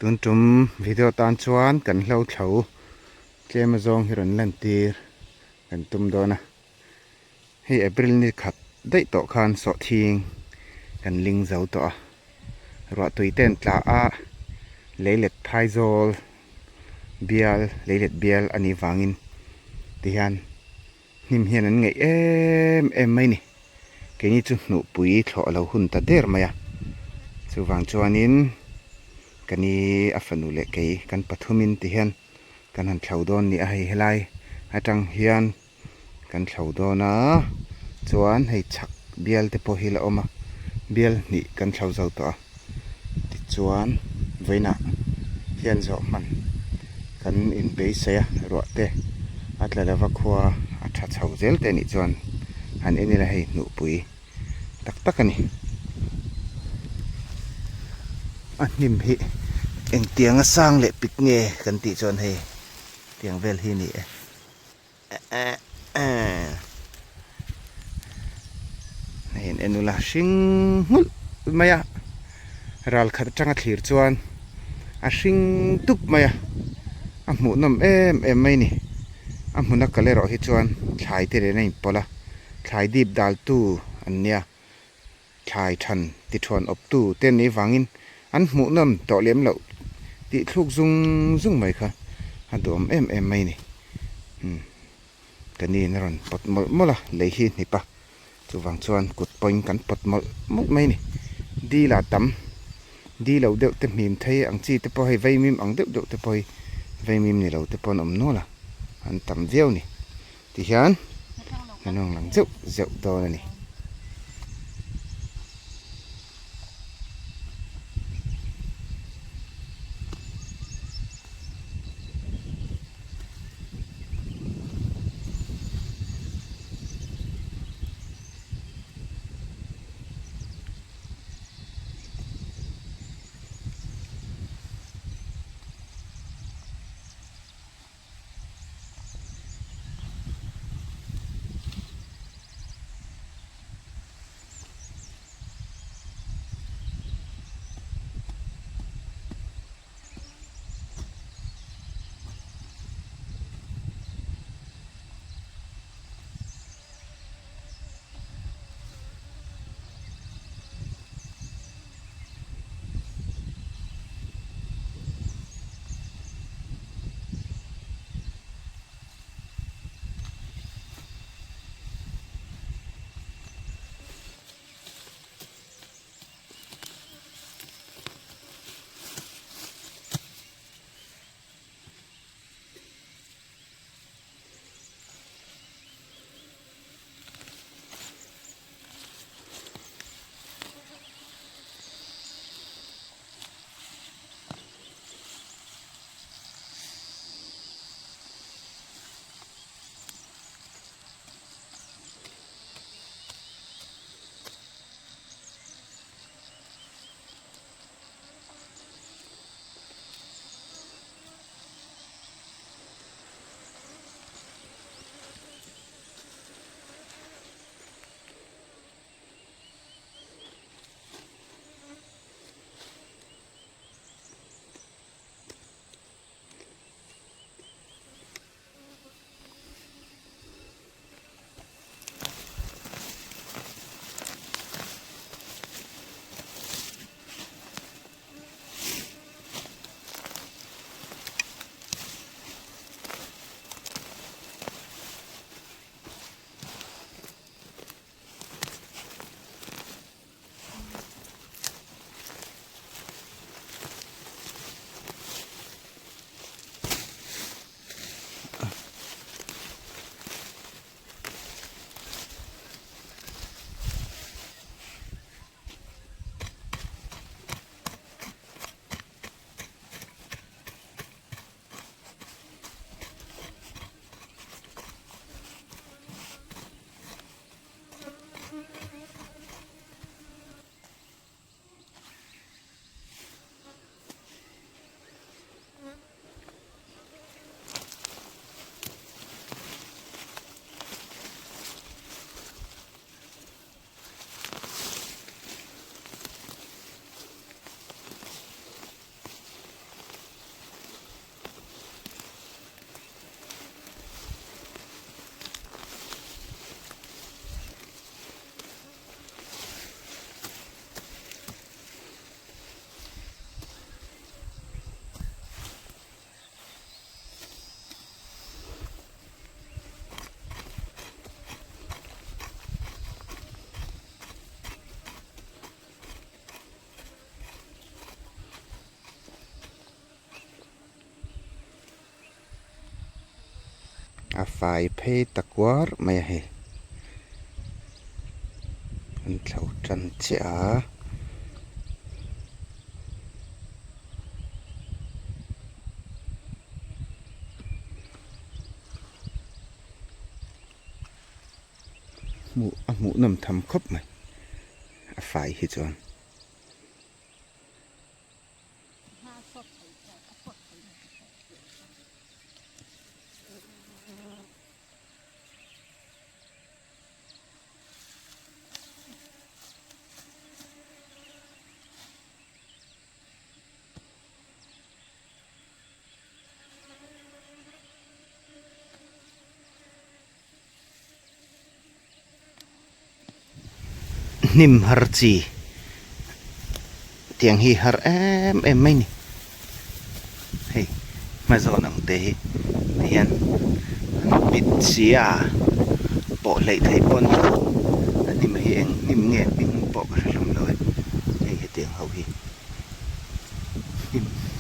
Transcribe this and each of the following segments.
ตุนจุ่มวิดีโอตอนชวนกันเล่าเขาเจมาจงฮิรันลันตีกันตุ่มโดนะให้เอพริลนี่ขัดได้ต่อคานสอทิงกันลิงเจ้าต่อรัวตุยเต้นตลาอาเลเล็ดไพโซลเบียลเลเล็ดเบียลอันนี้ฟังอินที่ฮันนิมเฮียนันไงไม่นี่แค่นี้จุหนูปุ๋ยถอเราหุ่นตาเดอร์มาอะจู่ฟังจวนนินกันนี้อัฟนูเล็กกันปฐุมินที่ฮันกันหันเข่าโดนนี่ให้ไล่ให้จังเฮียนกันเข่าโดนนะจวนให้ชักเบียลเตปฮิลออกมาเบียลนี่กันเข่าเจ้าตัวติดจวนไว้นะเฮียนจอมันกันอินเบย์เสียรัวเตะอัตเลวักหัวอัตชัดเฉาเจลเตนี่จวนหันเอ็นี่ละให้หนูปุ๋ยตักกันนี่อันนิมฮิเอ็งเตียงสร้างเละปิกเงยกันติจวนให้เตียงเวลฮีนี่เห็นเอ็นุละชิงหุ่นมายะรัลขัดจังอัดหิรจวนอาชิงตุบมายะอ่ะหมูน้ำไม่นี่อ่ะหมูนักกะเลรอฮิจวนชายเตเรนัยปอละชายดีบดัลตู้อันเนี้ยชายทันติดชวนอบตู้เต้นนี้ฟังอินอันหมูน้ำต่อเลี้ยมเหล่าติดลูกซุงไหมคะอันตัวไม่นี่กันนี่นรอนปดหมดละเลยฮีนี่ปะจูฟังชวนกดปอยกันปดหมดไม่นี่ดีละตั้มดีเหล่าเด็กเต็มหิมไทยอังจีเตปอยไวมิมอังเด็กเตปอยไวมิมนี่เหล่าเตปอนอมโน่ละอันตั้มเดียวนี่ที่ฉันนั่นน้องหลังเจ้าตัวนี่ a fai phê takwar mai he an thlau tran chia mu nam tham khop mai a fai hi chuan nim har chi tiếng hi har em mai ni hey Mizo nang te hi hian bit sia bỏ lại thấy con nim hi eng nim nge ping bỏ ka lam loi hey he tiếng hau hi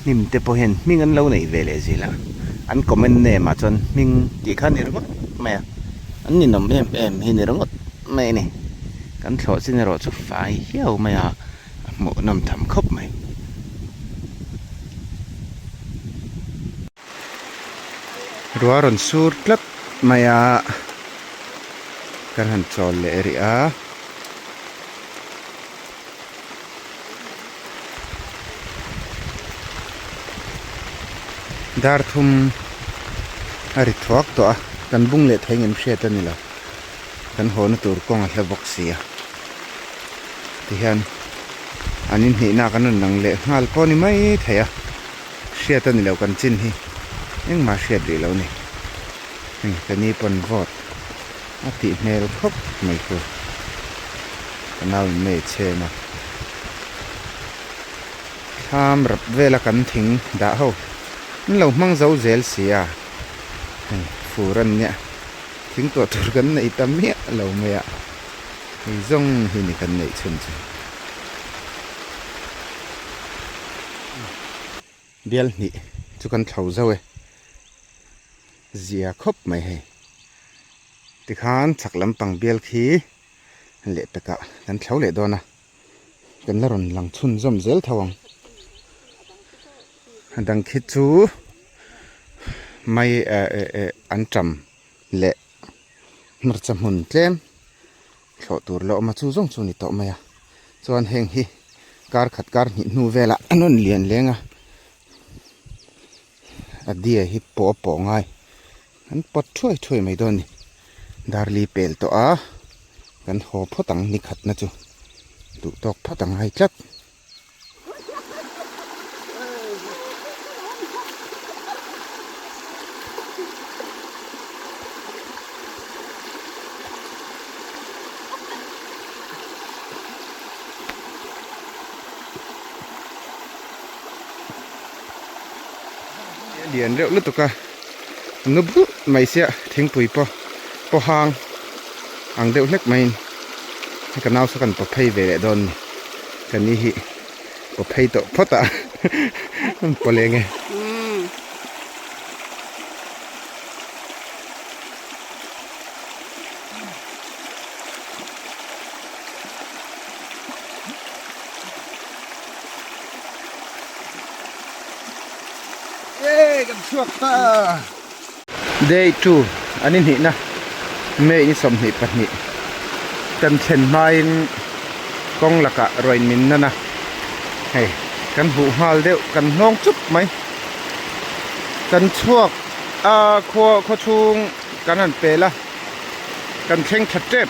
nim te po hian ming an lo nei ve le zila an comment ne ma chon ming ti khan ni ro me an ni nom em hi ni ro mai ni kan thlo sin ro chu fai hiao mai a mo nam tham khop mai ruaron sur tlat mai a kan han chol le ri a dar thum ari thuak to a kan bung le thengin hriat ani lo kan hon tur kong a hlavok sia ti hian anin hni na kan nang le ngal pawni mai theya hriat ani lo kan chin hi engma hriat ri lo ni kani pon vot a ti hmel khop mai ko kanal me chema tham rap vela kan thing da ho lo mang zo zel sia furan nya thing to tur kan nei tam me lo me a hi zong hi ni kan nei chun chu bial ni chu kan thau zo e zia khop mai he ti khan chak lam pang bial khi le peka kan thlau le dona kan la ron lang chun zom zel thawang dang khi chu mai an tram le mar cham hun tlem thlo tur lo ma chu zong chu ni to maya chuan heng hi kar khat kar ni nu vela anon lian lenga adia hi po ngai an pot thoi mai don ni darli pel to a kan ho photang ni khat na chu tu tok photang hai tlat điền rượu lứt cả núp hút mày sẽ Hnuhpui po hang ang rượu lek mày cái nào sẽ cần po pay về lại đòn cái này hi po pay to phota po lên nghe kan chuak ta day 2 anin hi na me ni som hi pat ni kan chen mai kong laka roin min na na hey kan hu hal deuh kan nong chup mai kan chuak a kho chung kan an pela kan thleng that tep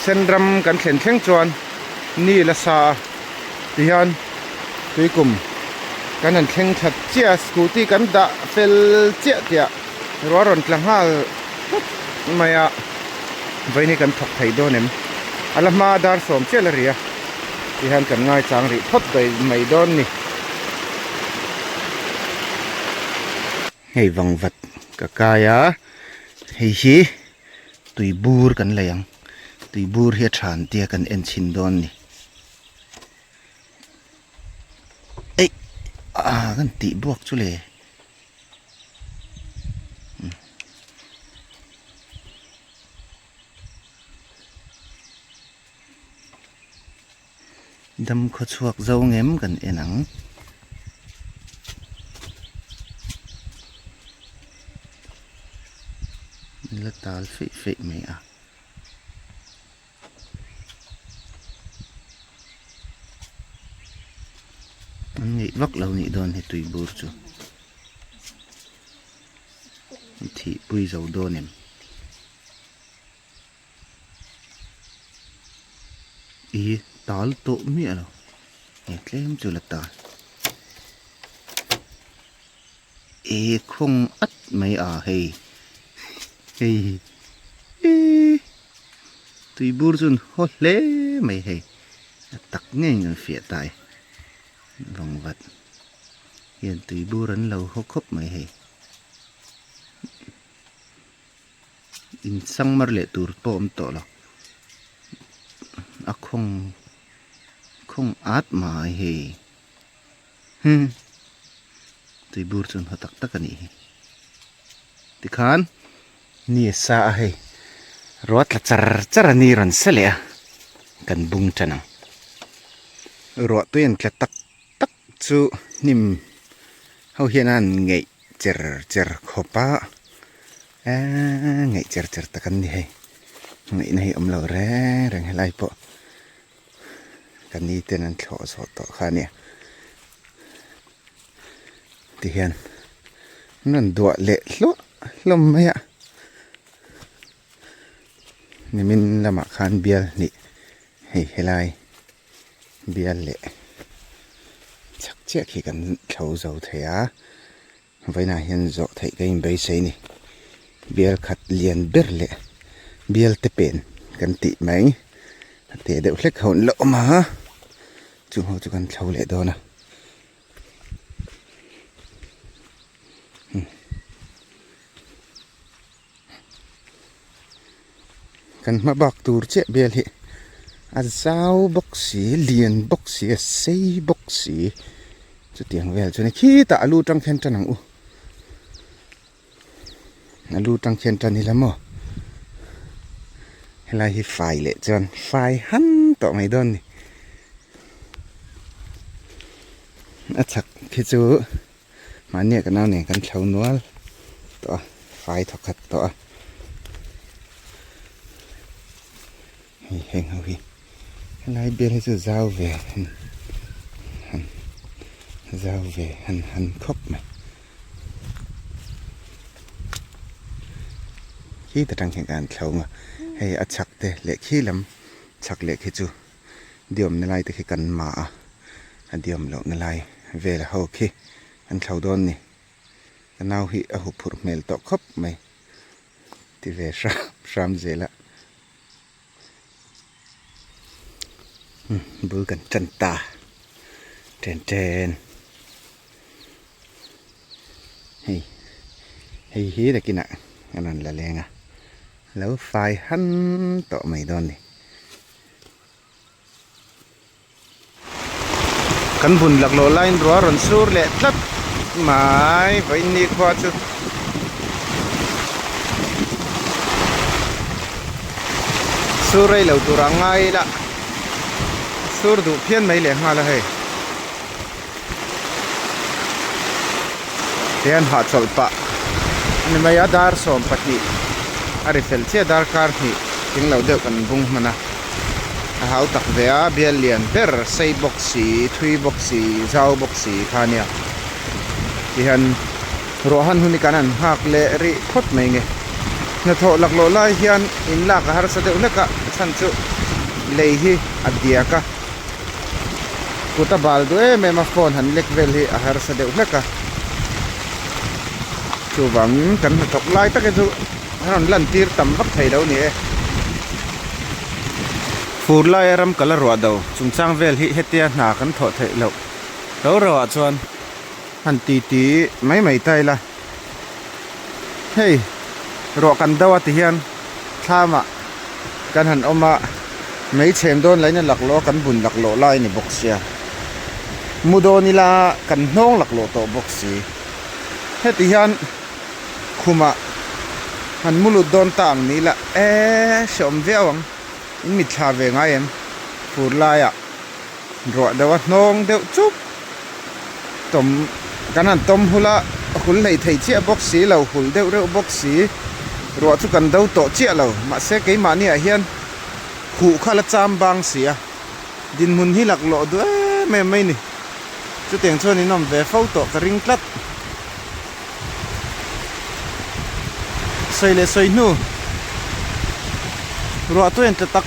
senram kan thleng chuan ni la sa tian tuikum kan an thleng that chia scooty kan da fel chia tia roron tlang hal maya vaini kan thok thai do nem alama dar som chelaria ti han kan ngai chang ri thot dai mai don ni hei wang vat ka kaya hei hi tui bur kan layang tui bur hi than tia kan en chin don ni kan ti buak chu le đâm khó chuộc dâu ngém gần e nắng là tal phị phị mày à anh nghĩ vắt lâu nghĩ đòn thì tùy bùr chú thì bùi dầu đòn em ý tal tổ mía rồi hết lem chú là tal ý không ắt mày à hay hey tùy bùr chú hốt lé mày hay tắc ngay người phía tai vòng vật hiện tùy bùr rắn lâu hốc khóc mày hay in sang mar lệ tur tôm to lo à không át mà hay tùy bùr chú họ tắc tắc anh ấy thì khan ni sa hay rót là char char ni ran sele kan bung chana rót tuyên cái tắc tắc chu nim hau hian an ngei cher khopa a ngei cher takan ni hay ngei nei om lo re rang helai po kan ni ten an thlo so to khania ti hian nan dua le hlo lom maya ni min lama khan bial ni hei helai bial le chắc che khi kan thâu dầu thế á với na hiền dọ thấy cái bấy xây ni bial khát liền ber le bial te pen kan ti mai te đều lek hồn lỗ mà chú hô chú kan thâu le đó nè kan ma bak tur che bel hi a zau bok si lian bok si a sei bok si chu tiang vel chu ne khi ta alu tang khen tan ang u alu tang khen tan ni lamo helai hi fai le chon fai han to mai don ni a chak khi chu ma ne ka naw ne kan thlau nual to fai thokat to hèn hao hi lại biết hết rồi giao về hắn khóc mày khi ta đang hiệnการthâu mà hay ở chắc thế lệ khi lắm chắc lệ khi chú điểm này lại thì khi cần mà điểm lộ này lại về là hậu khi anh thâu đón nè cái nào hi ở hộp phụt mèo tọt khóc mày thì về sam dễ lạ bữa gần chân ta trên hey hí là kia nè anh ăn là lên à lâu phai hắn tọ mày đòn này căn bùn lạc lộ line rõ rần sur lệ thấp mãi với ni qua chứ sur đây lâu tụ ra ngay là sur đủ phiên mấy lẻ hoa là hay tiền họ chọn bạ anh mấy dar xóm bát đi ari fel che dar car hi tiếng lâu đều cần bung mà na háo tắc về bia liền per xây boxi thui boxi zau boxi khania thì hắn rohan huni kanan hak le ri khot mai nge na tho lak lo lai hian in la ka har sa de ulaka chan chu lei hi adia ka kuta bal do e me ma phone han lek vel hi a har sa de ulaka chu wang kan thok lai ta ke chu han lan tir tam vak thei đâu nè phur lai ram kala ro do chung chang vel hi hetia na kan tho thei lo ro ro chuan han ti mai tai la hey ro kan dawa ti hian thama kan han oma mấy chem don lai na lak lo kan bun lak lo lai ni boxia mudo ni la kan hnong lak lo to boxi heti hian khuma han mulut don tang ni la som veawang in mi thla ve nga em fur la ya รัวเดี๋ยวน้องเดี๋ยวจุ๊บต้มกันนั่นต้มหุ่นละหุ่นเลยไทยเจี๊ยบบ็อกสีเราหุ่นเดี๋ยวเร็วบ็อกสีรัวทุกกันเดี๋ยวโตเจี๊ยเรามาเสกไอ้มาเนี่ยเฮียนขู่ข้าละจามบางเสียดินมุนที่หลักหล่อด้วยแม่ไม่นี่จุดเตียงชวนนี่น้องเวฟเฝ้าโตกระริงกลัดใส่เลยใส่นู่รัวตัวเองจะตัก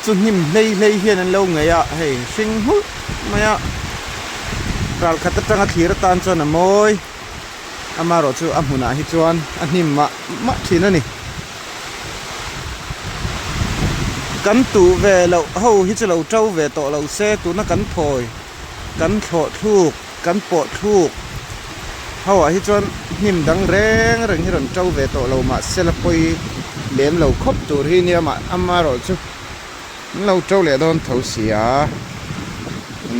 จนนิ่มเลยเฮียนั่นเราไงอะเฮ้ยสิงหุ่นไม่อะเราขัดตั้งทีระตานชวนน่ะมวยอามารอจูอามุนาฮิจวนอันนี้มาทีนั่นนี่กันตูเวเราเฮาฮิจเราเจ้าเวโตเราเซตูนักกันพอยกันโถทูกกันปอทูกเฮาฮิจวนนิ่มดังแรงฮิรันเจ้าเวโตเรามาเซลปอยเลี้ยมเราครบตัวที่เนี่ยมาอามารอจูเราเจ้าเลยโดนเท้าเสีย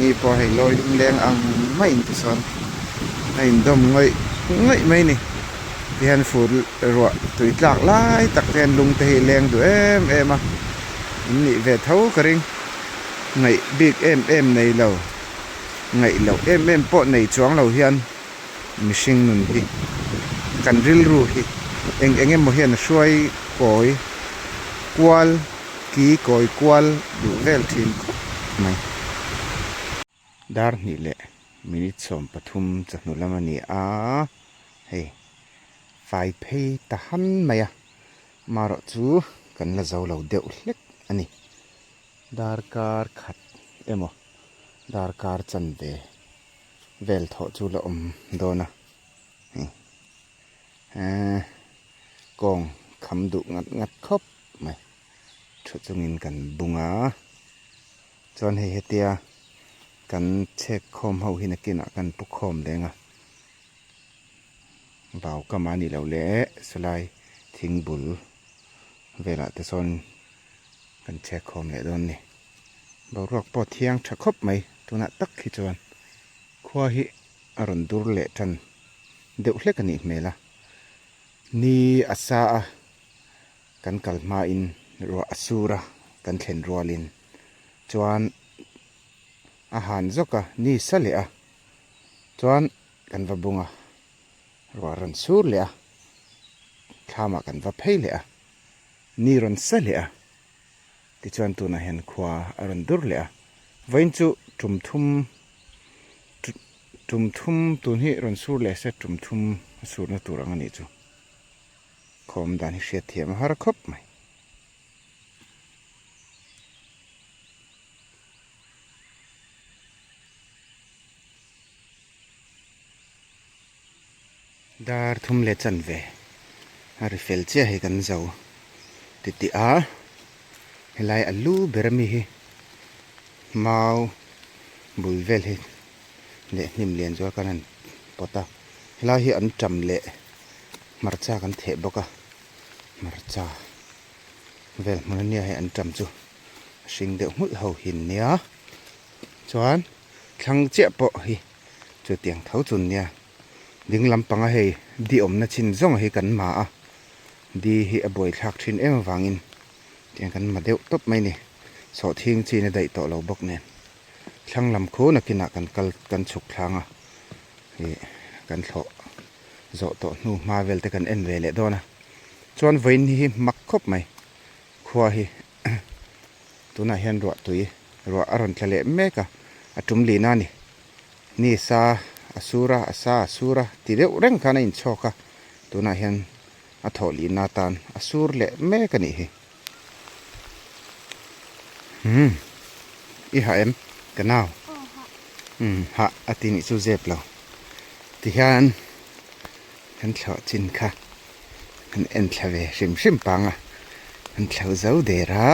นี่พอให้ลอยแรงอังไม่อินทสอนให้ดมง่อยไม่นี่เรียนฝูดรัวตุยหลากหลายตักเรียนลุงเตะแรงตัวเอ็มอ่ะนี่เวทเท้ากระริงไงบิ๊กเอ็มในเราไงเราเอ็มปอในจ้วงเราเฮียนมิชิงนุนฮีกันริลรูฮีเอ็มโมเฮียนช่วยก่อยกวลกีก่อยกวลดูเวลทีมไหมดาร์นี่แหละมินิสมปทุมจากนุลามานีเฮ้ไฟเพย์ตะหันไหมอะมารอจูกันละเจ้าเราเดือดเล็กอันนี้ดาร์การขัดเมื่อดาร์การจันเวลทอจูละโดนะกองคำดุงัดครบไหมชุดจงินกันบุงจนเฮียเตียกันเช็คคอมเฮาหินกินกันปุกคอมเลยบ่าวก็มานี่เราเละสไลด์ทิ้งบุลเวลาแต่ซอนกันเช็คคอมเลยโดนนี่บ่าวรอกปอเทียงชักครบไหมตัวน่ะตักขี้จวนขวาหิอรุณดูเละจันเดี๋ยวเล็กกันอีกไหมล่ะนี่อาซากันกัลมาอินรัวอสูระกันเข็นรัวลินจวนอาหารจกนี่สเละจวนกันว่าบุงรัวรันสูเละข้ามากันว่าเพลเละนี่รันสเละที่จวนตัวน่ะเห็นขวาอรันดูเละวันจุจุ่มทุ่มตัวนี้รันสูเละเสจุ่มทุ่มสูนตัวรังนี่จูคอมดานิเชียเทียมหารักครบไหมดาร์ทุ่มเล็ดจันเวอาริเฟลเจ้าให้กันเจ้าติเฮลัยอัลลูเบรมีเมาบุยเวลเฮเละนิมเลียนจัวกันนั่นปอตาเฮลัยอันจำเละมาร์จ้ากันเทบกะมาร์จ้าเวลมันเนี่ยให้อันจำจูสิ่งเดียวมุดเฮาหินเนี่ยจวนทั้งเจ็บปะฮิจูเตียงเท้าจุนเนี่ยดิ้งลำปังให้ดีอมนัชินซ่องให้กันมาดีให้อบวยทักชินวางอินเตียงกันมาเดียวตบไม่นี่สอทิ้งจีนได้ต่อเราบกเนี่ยทั้งลำโคนักกินกันฉุกทางกันโถโจต่อนูมาเวลแต่กันเวลเลยด้วยนะจวนวันนี้มักคบไหมขวาฮีตัวน่ะเห็นรัวอรุณทะเลเมกะจุมลีนานี่ซาอสูระทีเดียวเร่งกันอินชอกะตัวน่ะเห็นทอลีนาตานอสูรเละเมกันนี่อีหากันเอาฮะอตินิซูเจ็บเราที่ฮันเถาจินค่ะเถาเวชิมปังเถาเจ้าเดรา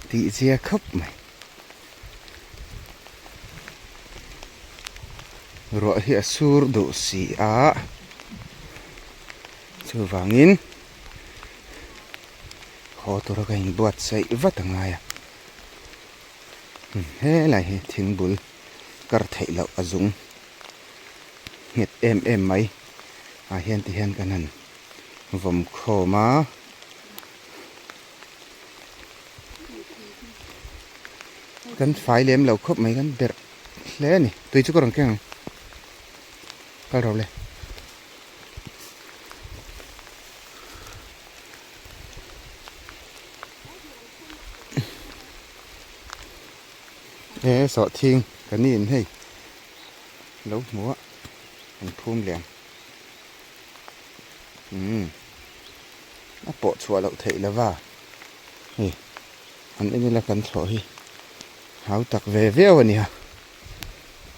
ที่เจียคบไหมรอที่อสูรดูสีจูวางินขอตัวกันบวชใส่วัดตั้งไงเฮ้ยไรทิ้งบุลกระเทยเราอาจุงเห็ดไหมเห็นที่เห็นกันนั่นผมขอมา กันไฟเลี้ยมเหล่าครบไหมกันเด็ดเล่นี่ตัวชุกกระแกงก็เราเลยสอดทิ้งกันนี่ให้แล้วหัวมันพุ่มเหลี่ยมโปะชัวเราเทแล้วว่านี่อันนี้ละกันถอยหาตักเวเววันนี้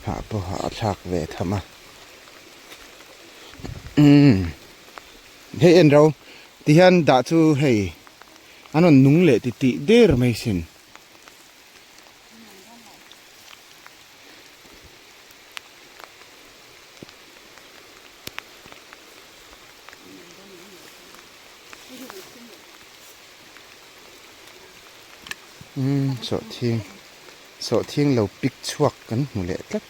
หาปะหาฉากเวทำมาเฮ้ยเราที่ฮันด่าจูเฮ้ยอันนั้นนุ่งเละติติเดอร์ไม่สินสอดทิ้งเราปิกชวกกันหมดเลยครับ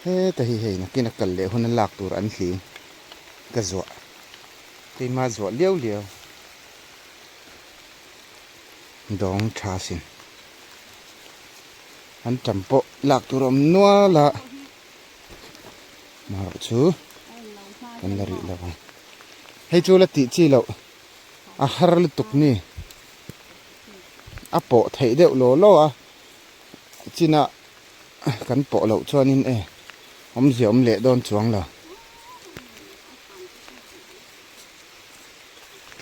เฮ้แต่เฮ้ยนักกินนักกันเลยคนนั้นหลักตัวอันสิงกระจวดที่มาจวดเลี้ยวดองชาสินอันจำปะหลักตัวรำนัวละมาชูกันละริละวันให้จูละติจีเราอาหารลุตุกนี่อาโปะไทยเดียวโลจีน่ะกันโปะเราชวนนินผมเสียมเละโดนช่วงเรา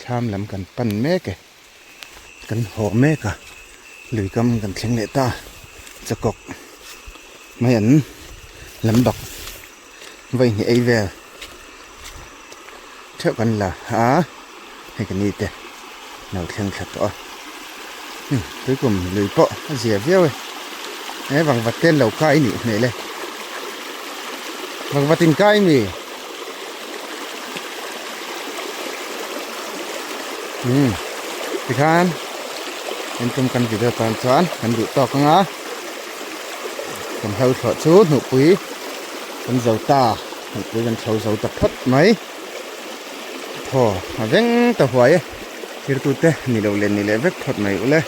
ชามลำกันปั่นแม่กันหอแม่กะหรือกำกันเชียงเละตาจะกกไม่เห็นลำดอกไว้ในไอเวลเท่ากันล่ะให้กันนี่เตะเราเทียงขัดต่อcuối cùng lười bọ dẻ véo ấy bằng vật tên lẩu cay nỉ này lên bằng vật tình cay mì thì khan em trong căn video toàn choán căn bị to không á còn hâu thọ chút Hnuhpui con dầu ta Hnuhpui con sầu dầu tập phất mấy thò mà vén tập hoài ấy thì tụi te nỉ đầu lên nỉ lệ vết phật mày cũng lên